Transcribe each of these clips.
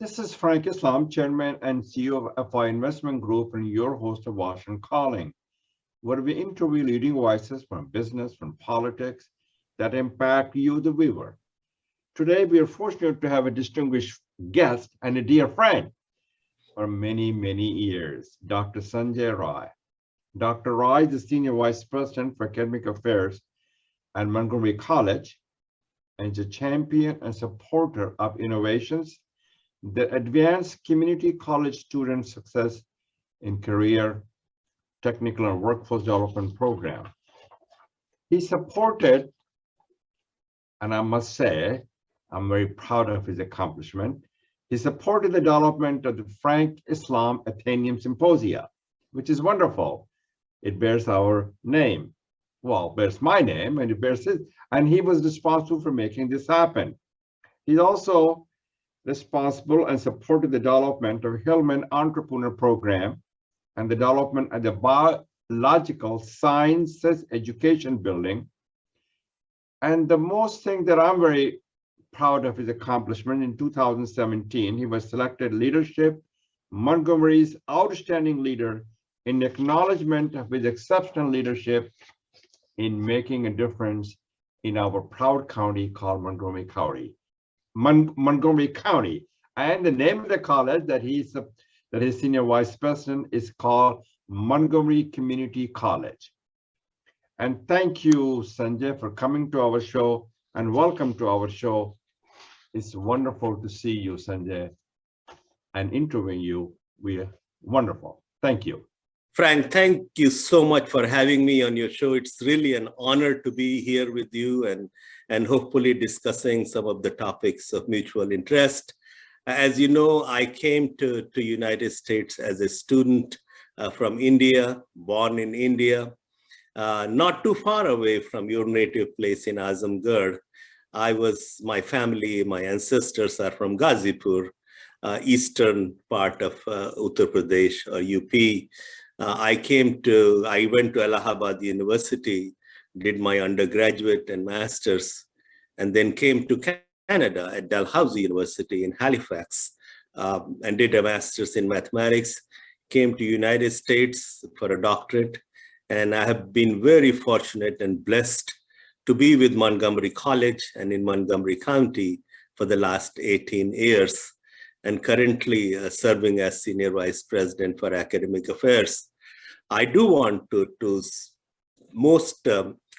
This is Frank Islam, Chairman and CEO of FI Investment Group, and your host of Washington Calling, where we interview leading voices from business, from politics that impact you, the viewer. Today, we are fortunate to have a distinguished guest and a dear friend for many, many years, Dr. Sanjay Rai. Dr. Rai is the Senior Vice President for Academic Affairs at Montgomery College and is a champion and supporter of innovations that advance community college student success in career, technical, and workforce development program. He supported, and I must say, I'm very proud of his accomplishment. He supported the development of the Frank Islam Athenaeum Symposia, which is wonderful. It bears our name. Well, bears my name, and it bears his, and he was responsible for making this happen. He's also responsible and supported the development of Hillman Entrepreneur Program and the development of the Biological Sciences Education Building. And the most thing that I'm very proud of his accomplishment, in 2017, he was selected Leadership Montgomery's Outstanding Leader in acknowledgement of his exceptional leadership in making a difference in our proud county called Montgomery County. Montgomery County, and the name of the college that his senior vice president is called Montgomery Community College. And thank you, Sanjay, for coming to our show, and welcome to our show. It's wonderful to see you, Sanjay, and interviewing you. We are wonderful. Thank you. Frank, thank you so much for having me on your show. It's really an honor to be here with you and hopefully discussing some of the topics of mutual interest. As you know, I came to United States as a student from India, born in India, not too far away from your native place in Azamgarh. My family, my ancestors are from Ghazipur, eastern part of Uttar Pradesh or UP. I went to Allahabad University, did my undergraduate and master's, and then came to Canada at Dalhousie University in Halifax, and did a master's in mathematics, came to United States for a doctorate, and I have been very fortunate and blessed to be with Montgomery College and in Montgomery County for the last 18 years, and currently serving as Senior Vice President for Academic Affairs. I do want to most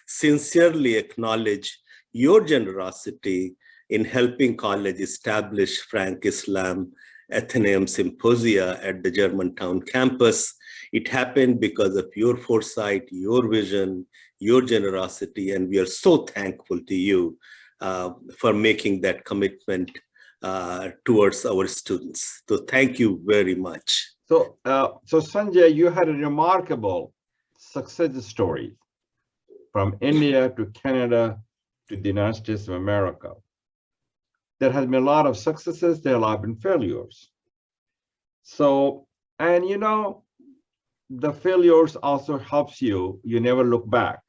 sincerely acknowledge your generosity in helping college establish Frank Islam Athenaeum Symposia at the Germantown campus. It happened because of your foresight, your vision, your generosity, and we are so thankful to you for making that commitment towards our students. So thank you very much. So Sanjay, you had a remarkable success story from India to Canada to the United States of America. There has been a lot of successes, there have been failures. So, and you know, the failures also helps you never look back.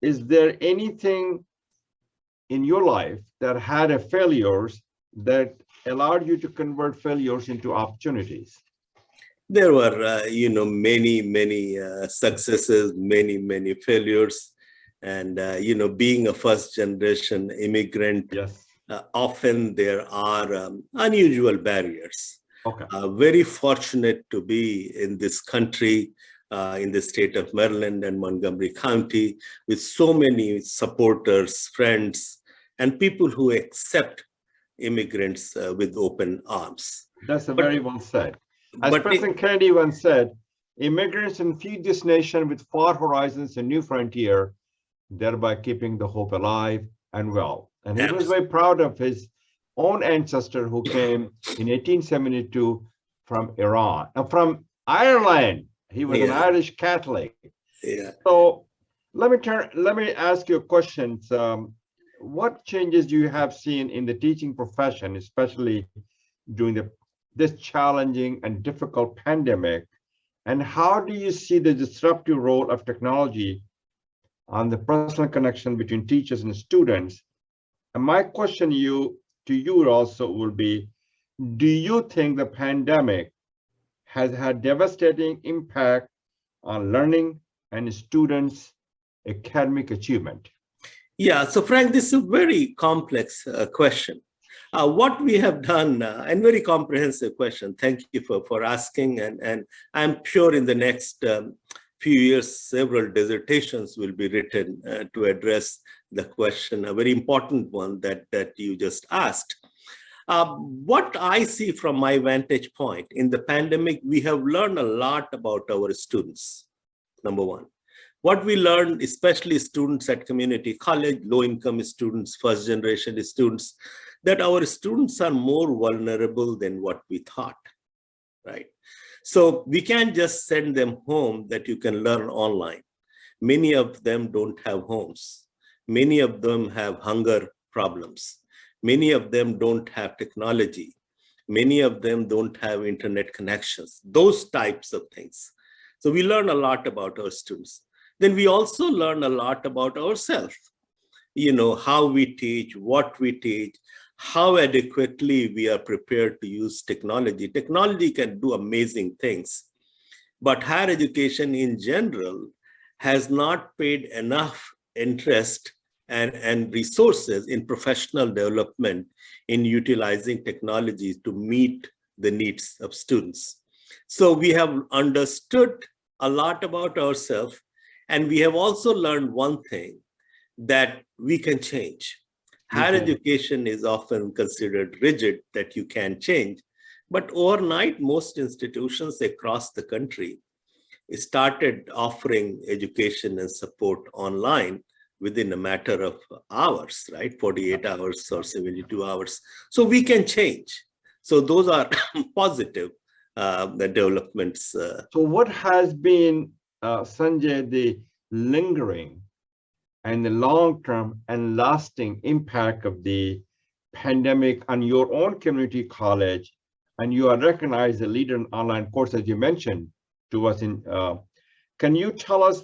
Is there anything in your life that had a failures that allowed you to convert failures into opportunities? There were, many successes, many failures. And, being a first generation immigrant, yes. Often there are unusual barriers. Okay. Very fortunate to be in this country, in the state of Maryland and Montgomery County, with so many supporters, friends, and people who accept immigrants with open arms. That's very well said. As President Kennedy once said, immigrants infuse this nation with far horizons and new frontier, thereby keeping the hope alive and well. And he was very proud of his own ancestor who came in 1872 from from Ireland. He was an Irish Catholic. Yeah. So let me ask you a question. What changes you have seen in the teaching profession, especially during this challenging and difficult pandemic, and how do you see the disruptive role of technology on the personal connection between teachers and students? And my question to you also will be, do you think the pandemic has had devastating impact on learning and students' academic achievement? Yeah, so Frank, this is a very complex question. What we have done, and very comprehensive question, thank you for asking, and I'm sure in the next few years, several dissertations will be written to address the question, a very important one that you just asked. What I see from my vantage point, in the pandemic, we have learned a lot about our students, number one. What we learned, especially students at community college, low-income students, first-generation students, that our students are more vulnerable than what we thought, right? So we can't just send them home that you can learn online. Many of them don't have homes. Many of them have hunger problems. Many of them don't have technology. Many of them don't have internet connections, those types of things. So we learn a lot about our students. Then we also learn a lot about ourselves. You know, how we teach, what we teach, how adequately we are prepared to use technology. Technology can do amazing things, but higher education in general has not paid enough interest and resources in professional development in utilizing technology to meet the needs of students. So we have understood a lot about ourselves, and we have also learned one thing, that we can change. Higher education is often considered rigid, that you can change. But overnight, most institutions across the country started offering education and support online within a matter of hours, right? 48 hours or 72 hours. So we can change. So those are positive the developments. So what has been, Sanjay, the lingering and the long-term and lasting impact of the pandemic on your own community college? And you are recognized as a leader in online course, as you mentioned to us. Can you tell us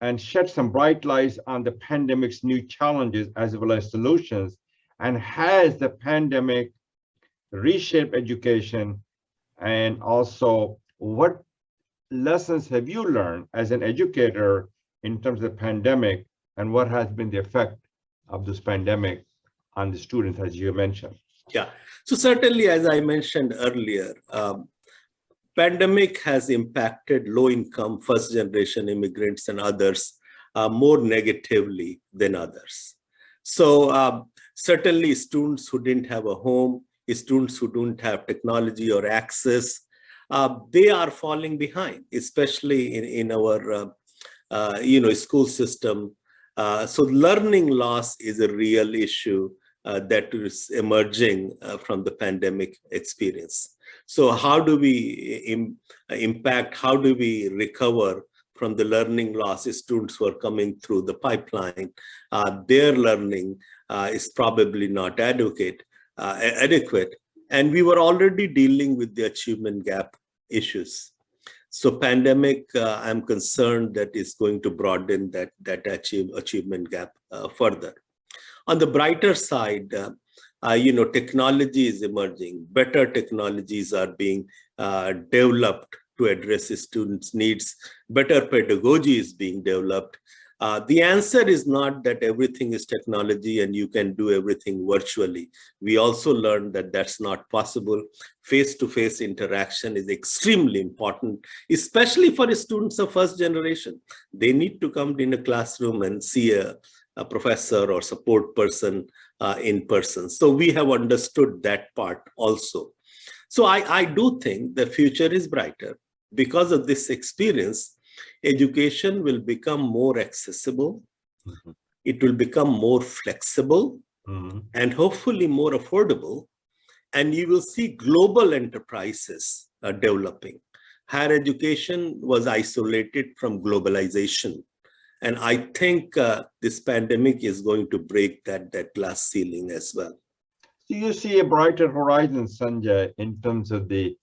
and shed some bright lights on the pandemic's new challenges as well as solutions? And has the pandemic reshaped education? And also, what lessons have you learned as an educator in terms of the pandemic, and what has been the effect of this pandemic on the students, as you mentioned? Yeah, so certainly, as I mentioned earlier, pandemic has impacted low-income, first-generation immigrants and others more negatively than others. So certainly students who didn't have a home, students who don't have technology or access, they are falling behind, especially in our school system. So learning loss is a real issue that is emerging from the pandemic experience. So how do we impact, how do we recover from the learning loss? Students who are coming through the pipeline, their learning is probably not adequate. And we were already dealing with the achievement gap issues. So pandemic, I'm concerned that is going to broaden that achievement gap further. On the brighter side, technology is emerging. Better technologies are being developed to address students' needs. Better pedagogy is being developed. The answer is not that everything is technology and you can do everything virtually. We also learned that that's not possible. Face-to-face interaction is extremely important, especially for students of first generation. They need to come in a classroom and see a professor or support person in person. So we have understood that part also. So I do think the future is brighter. Because of this experience, education will become more accessible. Mm-hmm. It will become more flexible, mm-hmm, and hopefully more affordable. And you will see global enterprises developing. Higher education was isolated from globalization. And I think this pandemic is going to break that glass ceiling as well. Do you see a brighter horizon, Sanjay, in terms of the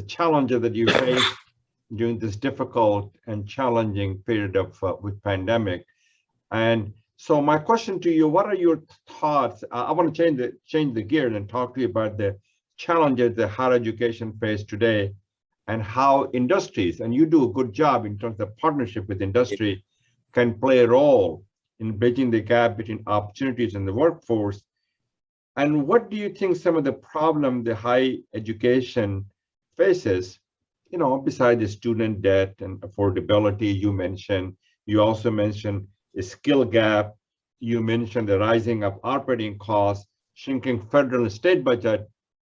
challenges that you face during this difficult and challenging period of with pandemic? And So my question to you, what are your thoughts? I want to change the gear and talk to you about the challenges that higher education face today and how industries, and you do a good job in terms of partnership with industry, can play a role in bridging the gap between opportunities in the workforce. And what do you think some of the problem the higher education faces, besides the student debt and affordability you mentioned? You also mentioned a skill gap. You mentioned the rising of operating costs, shrinking federal and state budget.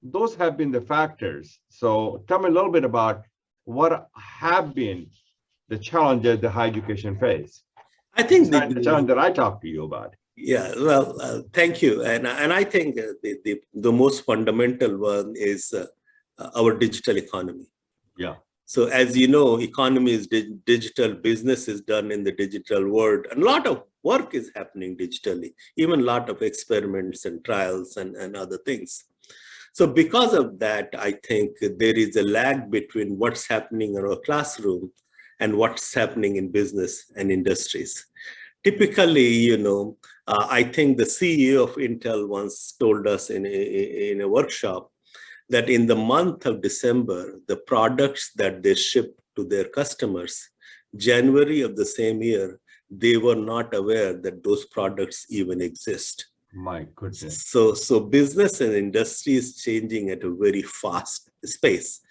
Those have been the factors. So tell me a little bit about what have been the challenges the higher education face. I think the challenge that I talked to you about. Yeah, well, thank you. And I think the most fundamental one is our digital economy. Yeah. So as you know, economy is digital, business is done in the digital world. And a lot of work is happening digitally, even a lot of experiments and trials and other things. So because of that, I think there is a lag between what's happening in our classroom and what's happening in business and industries. Typically, I think the CEO of Intel once told us in a workshop that in the month of December, the products that they ship to their customers, January of the same year, they were not aware that those products even exist. My goodness. So business and industry is changing at a very fast pace.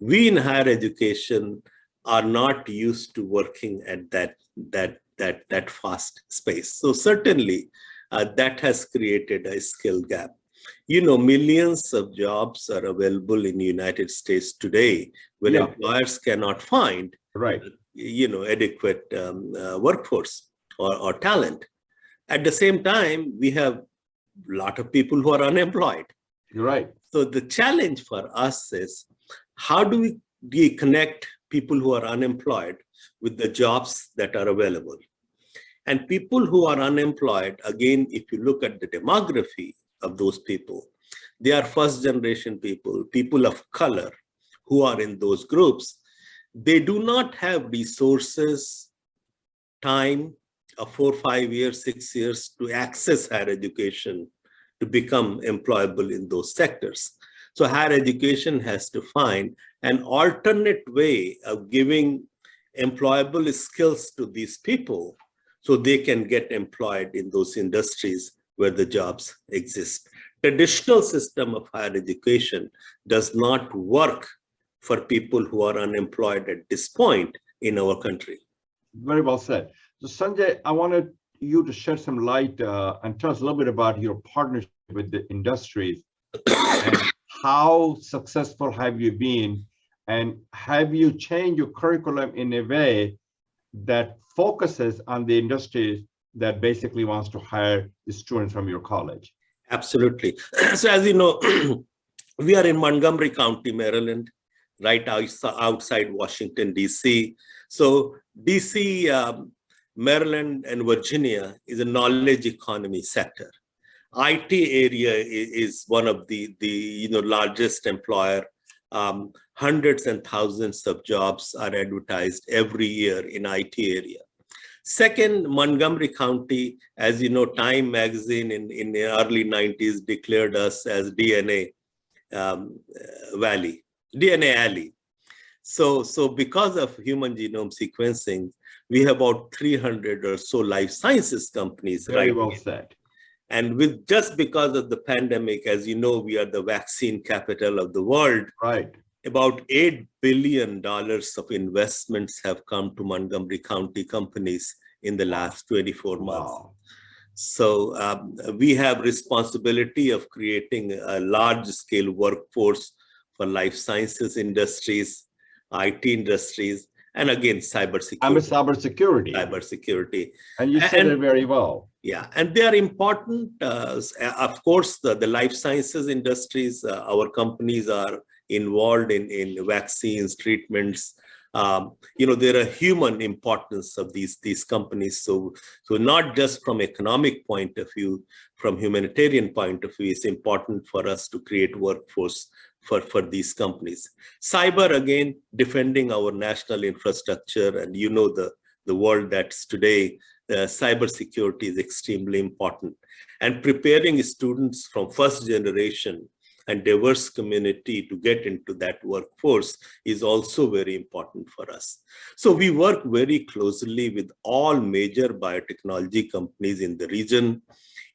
We in higher education are not used to working at that fast space. So certainly that has created a skill gap. Millions of jobs are available in the United States today where employers cannot find adequate workforce or talent. At the same time, we have a lot of people who are unemployed. You're right. So the challenge for us is how do we connect people who are unemployed with the jobs that are available? And people who are unemployed, again, if you look at the demography of those people, they are first generation people of color who are in those groups. They do not have resources, time of 4, 5 years, 6 years to access higher education to become employable in those sectors. So higher education has to find an alternate way of giving employable skills to these people so they can get employed in those industries where the jobs exist. Traditional system of higher education does not work for people who are unemployed at this point in our country. Very well said. So Sanjay, I wanted you to shed some light and tell us a little bit about your partnership with the industries and how successful have you been, and have you changed your curriculum in a way that focuses on the industries that basically wants to hire the students from your college? Absolutely. So as you know, we are in Montgomery County, Maryland, right outside Washington, D.C. So D.C., Maryland, and Virginia is a knowledge economy sector. IT area is one of the largest employer. Hundreds and thousands of jobs are advertised every year in IT area. Second, Montgomery County, as you know, Time magazine in the early 90s declared us as DNA Valley, DNA Alley. So because of human genome sequencing, we have about 300 or so life sciences companies. Very well said. And just because of the pandemic, as you know, we are the vaccine capital of the world. Right. About $8 billion of investments have come to Montgomery County companies in the last 24 months. Wow. So we have responsibility of creating a large-scale workforce for life sciences industries, IT industries, and again, cybersecurity. Cybersecurity. And you said it very well. Yeah, and they are important. Of course, the life sciences industries, our companies are involved in vaccines, treatments. There are human importance of these companies. So not just from economic point of view, from humanitarian point of view, it's important for us to create workforce for these companies. Cyber, again, defending our national infrastructure, and the world that's today cybersecurity is extremely important. And preparing students from first generation and diverse community to get into that workforce is also very important for us. So we work very closely with all major biotechnology companies in the region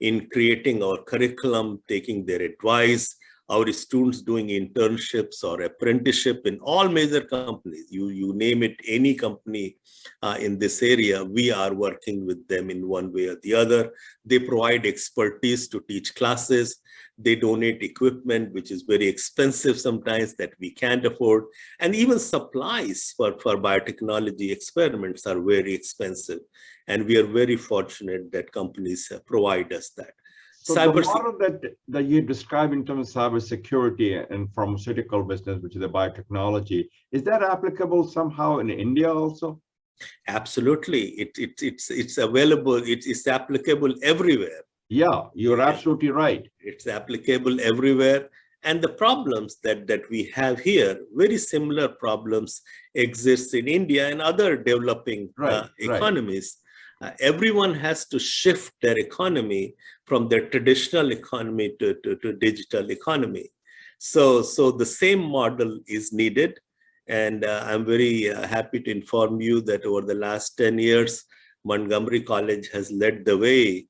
in creating our curriculum, taking their advice, our students doing internships or apprenticeship in all major companies. You name it, any company in this area, we are working with them in one way or the other. They provide expertise to teach classes. They donate equipment, which is very expensive sometimes that we can't afford. And even supplies for biotechnology experiments are very expensive. And we are very fortunate that companies provide us that. So the model that you describe in terms of cybersecurity and pharmaceutical business, which is the biotechnology, is that applicable somehow in India also? Absolutely. It's available. It's applicable everywhere. Yeah, you're absolutely right. It's applicable everywhere. And the problems that we have here, very similar problems exist in India and other developing economies. Everyone has to shift their economy from their traditional economy to digital economy. So the same model is needed. And I'm very happy to inform you that over the last 10 years, Montgomery College has led the way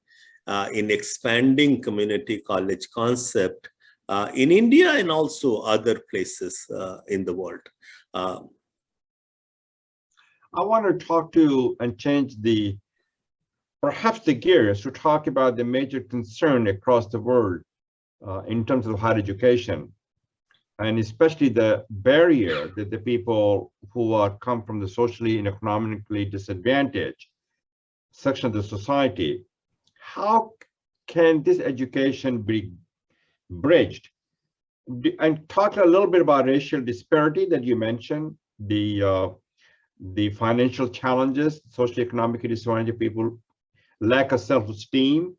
in expanding community college concept in India and also other places in the world. I want to talk to and change perhaps the gears to talk about the major concern across the world in terms of higher education, and especially the barrier that the people who come from the socially and economically disadvantaged section of the society. How can this education be bridged? And talk a little bit about racial disparity that you mentioned, the financial challenges, socially economically disadvantaged people, lack of self-esteem,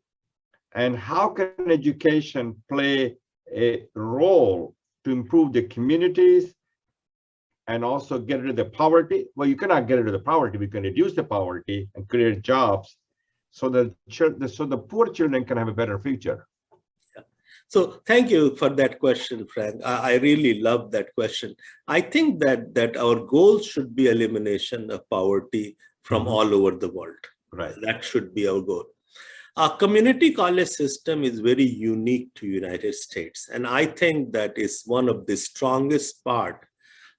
and how can education play a role to improve the communities and also get rid of the poverty? Well, you cannot get rid of the poverty. We can reduce the poverty and create jobs so that the poor children can have a better future. So thank you for that question, Frank. I really love that question. I think that our goal should be elimination of poverty from all over the world. Right. That should be our goal. Our community college system is very unique to United States. And I think that is one of the strongest part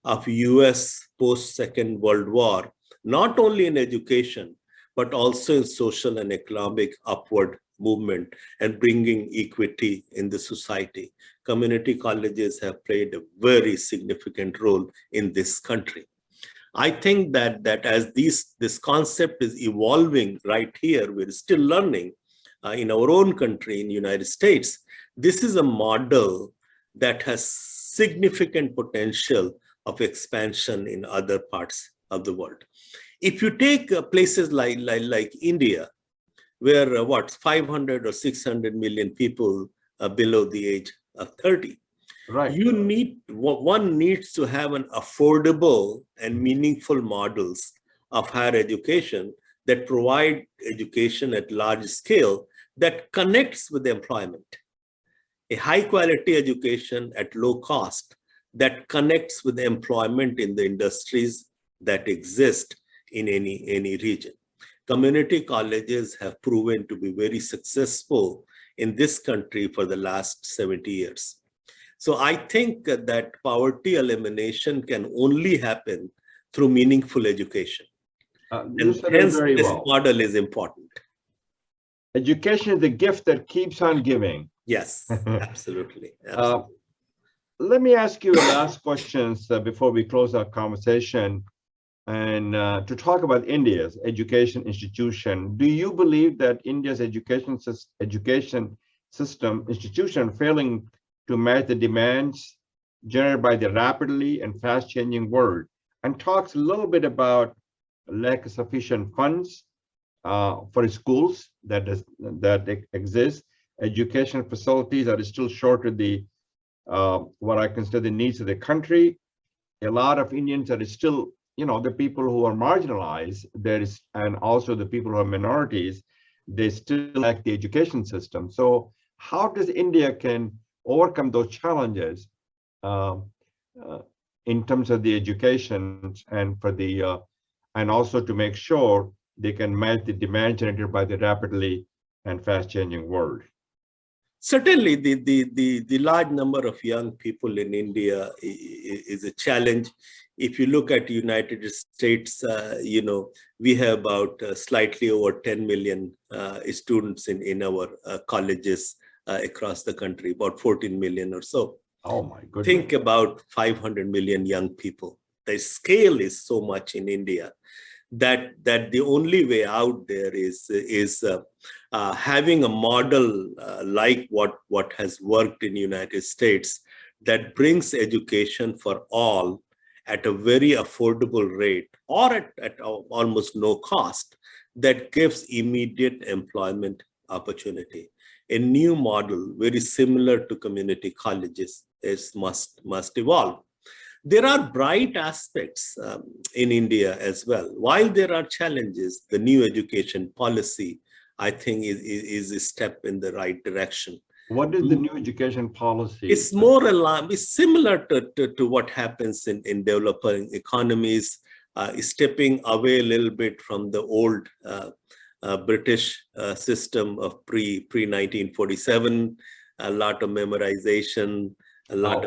of US post-Second World War, not only in education, but also in social and economic upward movement and bringing equity in the society. Community colleges have played a very significant role in this country. I think that as this concept is evolving right here, we're still learning in our own country, in the United States. This is a model that has significant potential of expansion in other parts of the world. If you take places like India, where 500 or 600 million people below the age of 30. Right. One needs to have an affordable and meaningful models of higher education that provide education at large scale that connects with employment. A high quality education at low cost that connects with employment in the industries that exist in any region. Community colleges have proven to be very successful in this country for the last 70 years. So I think that poverty elimination can only happen through meaningful education. And hence this model is important. Education is the gift that keeps on giving. Yes, absolutely. Let me ask you last questions before we close our conversation. And to talk about India's education institution, do you believe that India's education system institution failing to match the demands generated by the rapidly and fast changing world? And talks a little bit about lack of sufficient funds for schools that exist. Education facilities are still short of the what I consider the needs of the country. A lot of Indians are still the people who are marginalized, and also the people who are minorities, they still lack the education system. So how does India can overcome those challenges um, uh, in terms of the education and also to make sure they can match the demand generated by the rapidly and fast changing world? Certainly, the large number of young people in India is a challenge. If you look at the United States, we have about slightly over 10 million students in our colleges across the country, about 14 million or so. Oh my goodness. Think about 500 million young people. The scale is so much in India that the only way out there is having a model like what has worked in the United States that brings education for all at a very affordable rate or at almost no cost, that gives immediate employment opportunity. A new model very similar to community colleges must evolve. There are bright aspects in India as well. While there are challenges, the new education policy, I think, is a step in the right direction. What is the new education policy? It's more aligned, it's similar to what happens in developing economies, stepping away a little bit from the old British system of pre-1947, a lot of memorization, a lot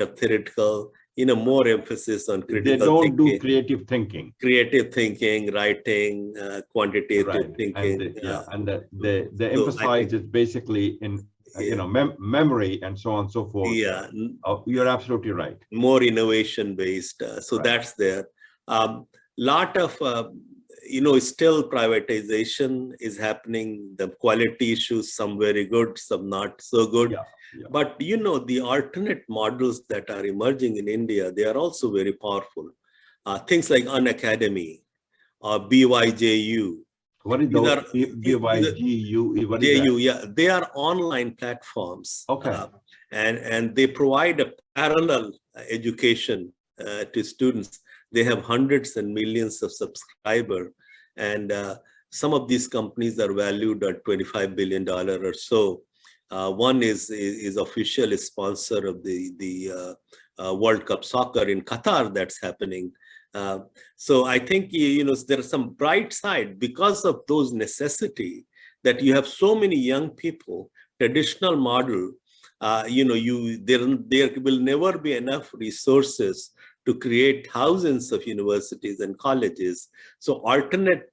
of theoretical, more emphasis on critical thinking. They don't do creative thinking. Creative thinking, writing, quantitative thinking. And the emphasize is basically in memory and so on and so forth. Yeah. You're absolutely right. More innovation based. So that's there. Lot of still privatization is happening. The quality issues, some very good, some not so good. Yeah. But the alternate models that are emerging in India, they are also very powerful. Things like Unacademy or BYJU. What is those? BYGU? What is JU, yeah, they are online platforms. Okay. And they provide a parallel education to students. They have hundreds and millions of subscribers, and some of these companies are valued at $25 billion or so. One is official sponsor of the World Cup soccer in Qatar that's happening. So I think there are some bright side because of those necessity that you have so many young people. Traditional model, there will never be enough resources to create thousands of universities and colleges. So alternate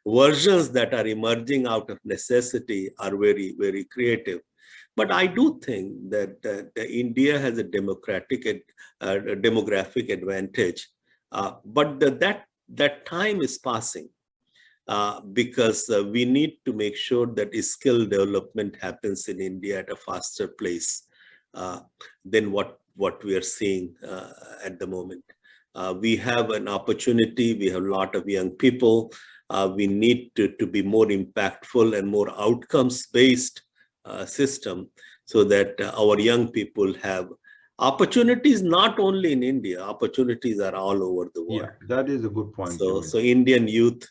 versions that are emerging out of necessity are very, very creative. But I do think that India has a demographic advantage. But that time is passing because we need to make sure that skill development happens in India at a faster pace than what we are seeing at the moment. We have an opportunity. We have a lot of young people. We need to be more impactful and more outcomes-based system so that our young people have opportunities not only in India. Opportunities are all over the world. Yeah, that is a good point. So Indian youth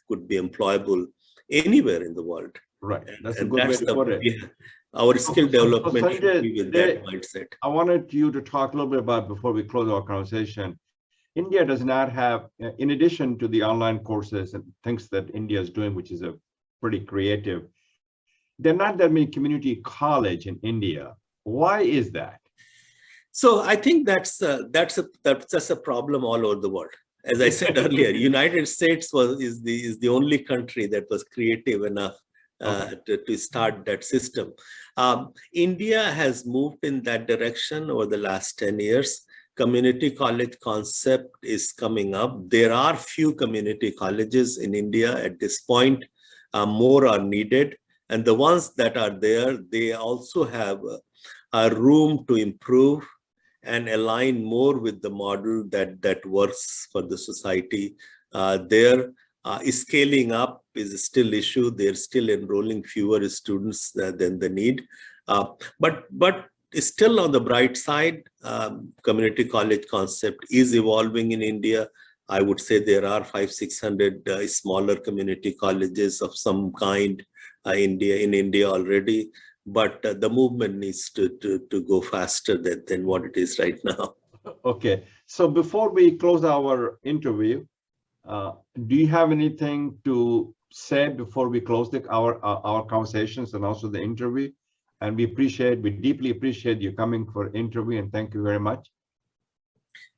could be employable anywhere in the world. Right, that's a good way to put it. Our skill development Sanjay, should be with that mindset. I wanted you to talk a little bit about, before we close our conversation, India does not have, in addition to the online courses and things that India is doing, which is a pretty creative, there are not that many community college in India. Why is that? So I think that's a problem all over the world. As I said earlier, United States is the only country that was creative enough to start that system. India has moved in that direction over the last 10 years. Community college concept is coming up. There are few community colleges in India at this point. More are needed. And the ones that are there, they also have a room to improve and align more with the model that works for the society. Scaling up is still issue. They're still enrolling fewer students than the need. But still on the bright side. Community college concept is evolving in India. I would say there are 500-600 smaller community colleges of some kind in India already, but the movement needs to go faster than what it is right now. Okay, so before we close our interview, do you have anything to say before we close our conversations and also the interview? And we deeply appreciate you coming for interview, and thank you very much.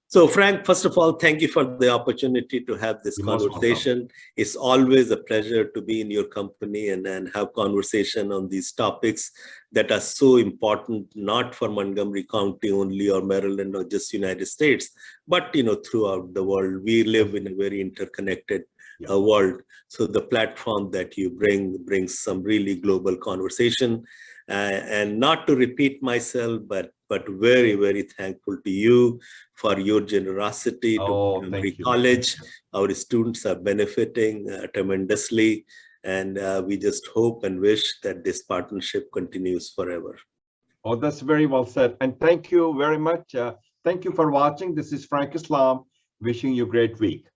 So Frank, first of all, thank you for the opportunity to have this conversation. It's always a pleasure to be in your company and have conversation on these topics that are so important, not for Montgomery County only or Maryland or just United States, but throughout the world. We live in a very interconnected world. So the platform that you brings some really global conversation. And not to repeat myself, but very, very thankful to you for your generosity to Montgomery College. Our students are benefiting tremendously, and we just hope and wish that this partnership continues forever. Oh, that's very well said. And thank you very much. Thank you for watching. This is Frank Islam, wishing you a great week.